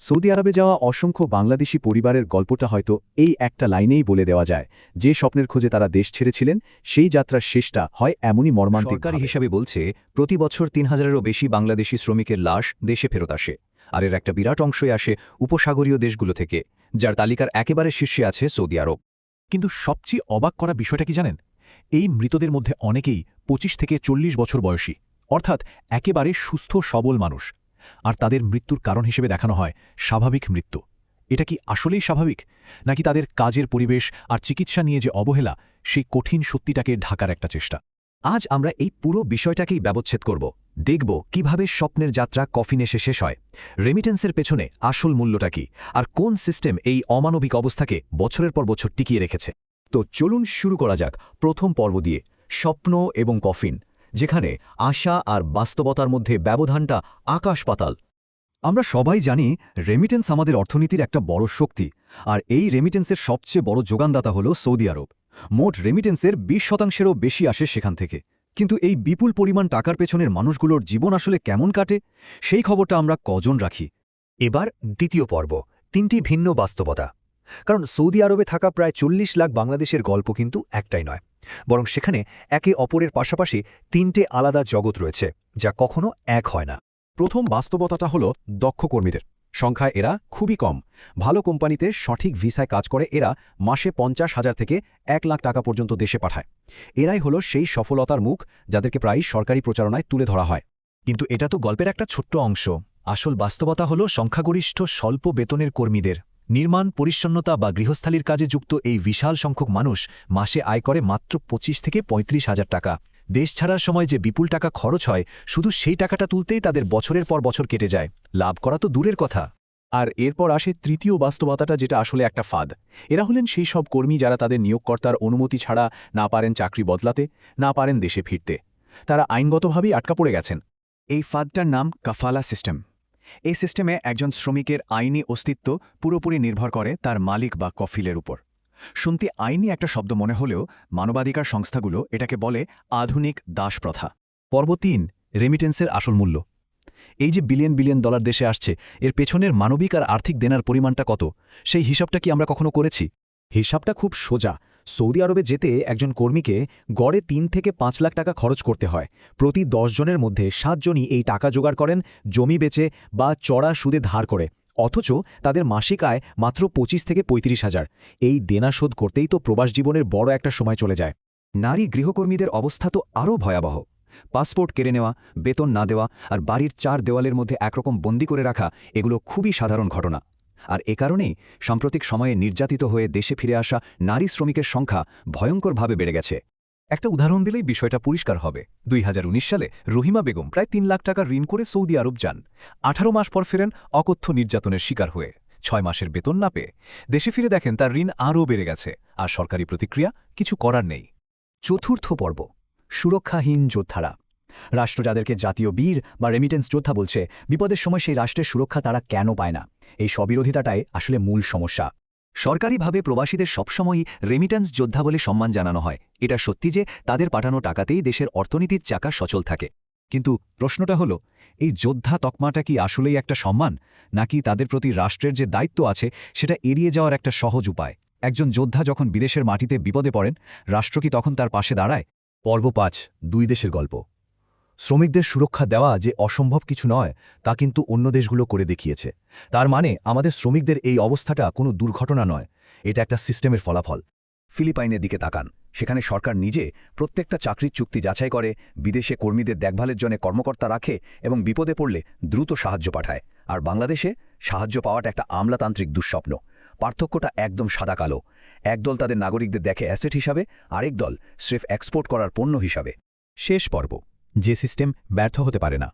Saudi আরবে যাওয়া অসংখ্য বাংলাদেশি পরিবারের গল্পটা হয়তো এই একটা লাইনেই বলে দেওয়া যায়। যে স্বপ্নের খোঁজে তারা দেশ ছেড়েছিলেন, সেই যাত্রার শেষটা হয় এমনই মর্মান্তিক। সরকারি হিসাবে বলছে প্রতি বছর ৩,০০০-এরও বেশি বাংলাদেশি শ্রমিকের লাশ দেশে ফেরত আসে, আর এর একটা বিরাট অংশই আসে উপসাগরীয় দেশগুলো থেকে, যার তালিকার একেবারে শীর্ষে আছে সৌদি আরব। কিন্তু সবচেয়ে অবাক করা বিষয়টা কি জানেন? এই মৃতদের মধ্যে অনেকেই ২৫ থেকে ৪০ বছর বয়সী, অর্থাৎ একেবারে সুস্থ সবল মানুষ। আর তাদের মৃত্যুর কারণ হিসেবে দেখানো হয় স্বাভাবিক মৃত্যু। এটা কি আসলেই স্বাভাবিক, নাকি তাদের কাজের পরিবেশ আর চিকিৎসা নিয়ে যে অবহেলা, সেই কঠিন সত্যিটাকে ঢাকার একটা চেষ্টা? আজ আমরা এই পুরো বিষয়টাকেই ব্যবচ্ছেদ করব। দেখব কিভাবে স্বপ্নের যাত্রা কফিন এসে শেষ হয়, রেমিটেন্সের পেছনে আসল মূল্যটা কি, আর কোন সিস্টেম এই অমানবিক অবস্থাকে বছরের পর বছর টিকিয়ে রেখেছে। তো চলুন শুরু করা যাক প্রথম পর্ব দিয়ে, স্বপ্ন এবং কফিন, যেখানে আশা আর বাস্তবতার মধ্যে ব্যবধানটা আকাশ পাতাল। আমরা সবাই জানি রেমিটেন্স আমাদের অর্থনীতির একটা বড় শক্তি, আর এই রেমিটেন্সের সবচেয়ে বড় যোগানদাতা হল সৌদি আরব। মোট রেমিটেন্সের ২০%-এরও বেশি আসে সেখান থেকে। কিন্তু এই বিপুল পরিমাণ টাকার পেছনের মানুষগুলোর জীবন আসলে কেমন কাটে, সেই খবরটা আমরা কজন রাখি। এবার দ্বিতীয় পর্ব, ৩টি ভিন্ন বাস্তবতা। কারণ সৌদি আরবে থাকা প্রায় ৪০ লাখ বাংলাদেশের গল্প কিন্তু একটাই নয়, বরং সেখানে একে অপরের পাশাপাশি ৩টে আলাদা জগৎ রয়েছে, যা কখনো এক হয় না। প্রথম বাস্তবতাটা হল দক্ষ কর্মীদের সংখ্যায় এরা খুবই কম। ভালো কোম্পানিতে সঠিক ভিসায় কাজ করে এরা মাসে ৫০,০০০ থেকে ১ লাখ টাকা পর্যন্ত দেশে পাঠায়। এরাই হলো সেই সফলতার মুখ যাদেরকে প্রায়ই সরকারি প্রচারণায় তুলে ধরা হয়। কিন্তু এটা তো গল্পের একটা ছোট্ট অংশ। আসল বাস্তবতা হল সংখ্যাগরিষ্ঠ স্বল্প বেতনের কর্মীদের। নির্মাণ, পরিচ্ছন্নতা বা গৃহস্থালির কাজে যুক্ত এই বিশাল সংখ্যক মানুষ মাসে আয় করে মাত্র ২৫ থেকে ৩৫,০০০ টাকা। দেশ ছাড়ার সময় যে বিপুল টাকা খরচ হয়, শুধু সেই টাকাটা তুলতেই তাদের বছরের পর বছর কেটে যায়। লাভ করা তো দূরের কথা। আর এরপর আসে তৃতীয় বাস্তবতাটা, যেটা আসলে একটা ফাঁদ। এরা হলেন সেই সব কর্মী যারা তাদের নিয়োগকর্তার অনুমতি ছাড়া না পারেন চাকরি বদলাতে, না পারেন দেশে ফিরতে। তারা আইনগতভাবেই আটকা পড়ে গেছেন। এই ফাঁদটার নাম কাফালা সিস্টেম। এই সিস্টেমে একজন শ্রমিকের আইনি অস্তিত্ব পুরোপুরি নির্ভর করে তার মালিক বা কফিলের উপর। শুনতে আইনি একটা শব্দ মনে হলেও মানবাধিকার সংস্থাগুলো এটাকে বলে আধুনিক দাস প্রথা। পর্ব ৩, রেমিটেন্সের আসল মূল্য। এই যে বিলিয়ন বিলিয়ন ডলার দেশে আসছে, এর পেছনের মানবিক আর আর্থিক দেনার পরিমাণটা কত, সেই হিসাবটা কি আমরা কখনো করেছি? হিসাবটা খুব সোজা। সৌদি আরবে যেতে একজন কর্মীকে গড়ে ৩ থেকে ৫ লাখ টাকা খরচ করতে হয়। প্রতি ১০ জনের মধ্যে ৭ জনই এই টাকা জোগাড় করেন জমি বেচে বা চড়া সুদে ধার করে। অথচ তাদের মাসিক আয় মাত্র ২৫ থেকে ৩৫,০০০। এই দেনা শোধ করতেই তো প্রবাস জীবনের বড় একটা সময় চলে যায়। নারী গৃহকর্মীদের অবস্থা তো আরও ভয়াবহ। পাসপোর্ট কেড়ে নেওয়া, বেতন না দেওয়া আর বাড়ির ৪ দেওয়ালের মধ্যে একরকম বন্দি করে রাখা, এগুলো খুবই সাধারণ ঘটনা। আর এ কারণেই সাম্প্রতিক সময়ে নির্যাতিত হয়ে দেশে ফিরে আসা নারী শ্রমিকের সংখ্যা ভয়ঙ্করভাবে বেড়ে গেছে। একটা উদাহরণ দিলেই বিষয়টা পরিষ্কার হবে। ২০১৯ সালে রহিমা বেগম প্রায় ৩ লাখ টাকা ঋণ করে সৌদি আরব যান। ১৮ মাস পর ফেরেন অকথ্য নির্যাতনের শিকার হয়ে। ৬ মাসের বেতন না পেয়ে দেশে ফিরে দেখেন তার ঋণ আরও বেড়ে গেছে, আর সরকারি প্রতিক্রিয়া কিছু করার নেই। চতুর্থ পর্ব, সুরক্ষাহীন যোদ্ধারা। রাষ্ট্র যাদেরকে জাতীয় বীর বা রেমিটেন্স যোদ্ধা বলছে, বিপদের সময় সেই রাষ্ট্রের সুরক্ষা তারা কেন পায় না? এই স্ববিরোধিতাটাই আসলে মূল সমস্যা। সরকারিভাবে প্রবাসীদের সবসময়ই রেমিটেন্স যোদ্ধা বলে সম্মান জানানো হয়। এটা সত্যি যে তাদের পাঠানো টাকাতেই দেশের অর্থনীতির চাকা সচল থাকে। কিন্তু প্রশ্নটা হলো, এই যোদ্ধা তকমাটা কি আসলেই একটা সম্মান, নাকি তাদের প্রতি রাষ্ট্রের যে দায়িত্ব আছে সেটা এড়িয়ে যাওয়ার একটা সহজ উপায়? একজন যোদ্ধা যখন বিদেশের মাটিতে বিপদে পড়েন, রাষ্ট্র কি তখন তার পাশে দাঁড়ায়? পর্ব ৫, ২ দেশের গল্প। শ্রমিকদের সুরক্ষা দেওয়া যে অসম্ভব কিছু নয়, তা কিন্তু অন্য দেশগুলো করে দেখিয়েছে। তার মানে আমাদের শ্রমিকদের এই অবস্থাটা কোনো দুর্ঘটনা নয়, এটা একটা সিস্টেমের ফলাফল। ফিলিপাইনের দিকে তাকান। সেখানে সরকার নিজে প্রত্যেকটা চাকরির চুক্তি যাচাই করে, বিদেশে কর্মীদের দেখভালের জন্য কর্মকর্তা রাখে এবং বিপদে পড়লে দ্রুত সাহায্য পাঠায়। আর বাংলাদেশে সাহায্য পাওয়াটা একটা আমলাতান্ত্রিক দুঃস্বপ্ন। পার্থক্যটা একদম সাদা কালো। একদল তাদের নাগরিকদের দেখে অ্যাসেট হিসাবে, আরেক দল স্রেফ এক্সপোর্ট করার পণ্য হিসাবে। শেষ পর্ব, যে সিস্টেম ব্যর্থ হতে পারে না।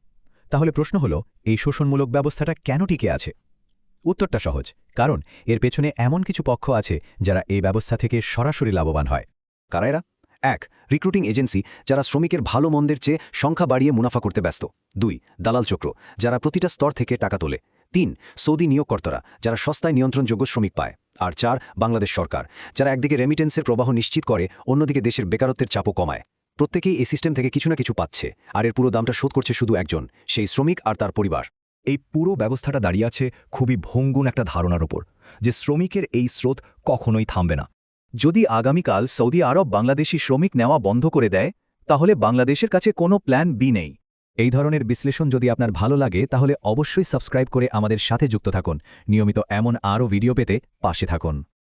তাহলে প্রশ্ন হল, এই শোষণমূলক ব্যবস্থাটা কেন টিকে আছে? উত্তরটা সহজ, কারণ এর পেছনে এমন কিছু পক্ষ আছে যারা এই ব্যবস্থা থেকে সরাসরি লাভবান হয়। কারা এরা? ১. রিক্রুটিং এজেন্সি, যারা শ্রমিকের ভালো মন্দের চেয়ে সংখ্যা বাড়িয়ে মুনাফা করতে ব্যস্ত। ২. দালাল চক্র, যারা প্রতিটা স্তর থেকে টাকা তোলে। ৩. সৌদি নিয়োগকর্তারা, যারা সস্তায় নিয়ন্ত্রণযোগ্য শ্রমিক পায়। আর ৪. বাংলাদেশ সরকার, যারা একদিকে রেমিটেন্সের প্রবাহ নিশ্চিত করে, অন্যদিকে দেশের বেকারত্বের চাপও কমায়। প্রত্যেকেই এই সিস্টেম থেকে কিছু না কিছু পাচ্ছে, আর এর পুরো দামটা শোধ করছে শুধু একজন, সেই শ্রমিক আর তার পরিবার। এই পুরো ব্যবস্থাটা দাঁড়িয়ে আছে খুবই ভঙ্গুন একটা ধারণার ওপর যে শ্রমিকের এই স্রোত কখনোই থামবে না। যদি আগামীকাল সৌদি আরব বাংলাদেশি শ্রমিক নেওয়া বন্ধ করে দেয় তাহলে বাংলাদেশের কাছে কোনো প্ল্যান বি নেই। এই ধরনের বিশ্লেষণ যদি আপনার ভালো লাগে তাহলে অবশ্যই সাবস্ক্রাইব করে আমাদের সাথে যুক্ত থাকুন। নিয়মিত এমন আরও ভিডিও পেতে পাশে থাকুন।